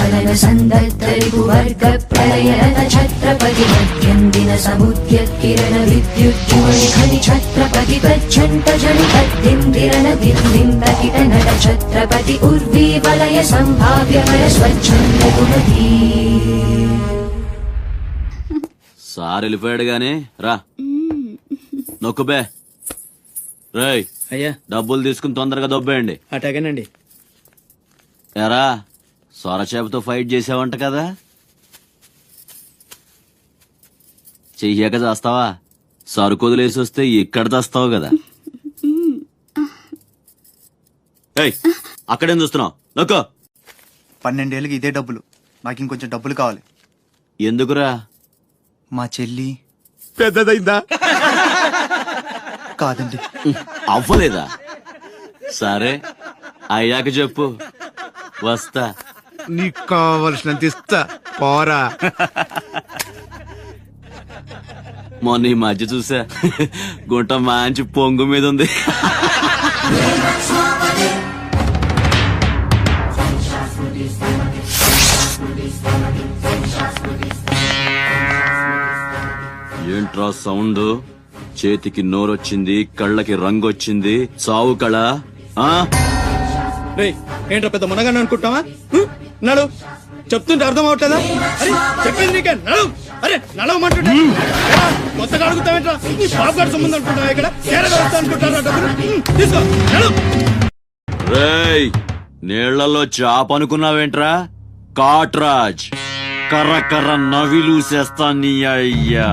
फलन संदत्तरिपुवर्ग प्रलयन छत्रपति मध्यन्दिन समुद्यत्किरण विद्युज्ज्वल खनि छत्रपति तच्छन्त जनितद्दिन्दिरन दिन्दिन्दकिट नट छत्रपति उर्वी वलय संभाव्य वय स्वच्छन्द गुणधी సార్ వెళ్ళిపోయాడు గాని రా నొక్కుబే రేయ్ అయ్యా డబ్బులు తీసుకుని తొందరగా దొబ్బేయండి. అటాగేనండి. ఎరా సొరచేపతో ఫైట్ చేసావంట కదా, చెయ్యాక చేస్తావా? సరుకుదిలేసి వస్తే ఇక్కడ చేస్తావు కదా. ఏయ్ అక్కడేం చూస్తున్నావు? నొక్కో. 12 ఏళ్ళకి ఇదే డబ్బులు, నాకు ఇంకొంచెం డబ్బులు కావాలి. ఎందుకురా? మా చెల్లి పెద్దదైందా? కాదండి. అవ్వలేదా? సరే అయ్యాక చెప్పు, వస్తా. నీకు కావలసినంత ఇస్తా, పోరా. మొన్న ఈ మధ్య చూసా, గుంట మంచి పొంగు మీద ఉంది. ఏంట్రా సౌండ్? చేతికి నోరొచ్చింది, కళ్ళకి రంగొచ్చింది, సావు కళ. రేయ్ ఏంట్రా పెద్ద మునగాన్ని అనుకుంటావా? నడు, చెప్తుంటే అర్థం అవట్లేదా? అరే చెప్పింది నీకే, నడు. అరే నడవమంటుంటే కొత్తగా అడుగుతావేంట్రా? నీ బాబు గారి సంబంధం అనుకుంటావా? ఇక్కడ అనుకుంటారా డబ్బులు? తీసుకో, నడు. రేయ్ నీళ్లలో చాప అనుకున్నావేంట్రా? కాట్రాజ్ కర్ర కర్ర నవిలూసేస్తా నీ అయ్యా.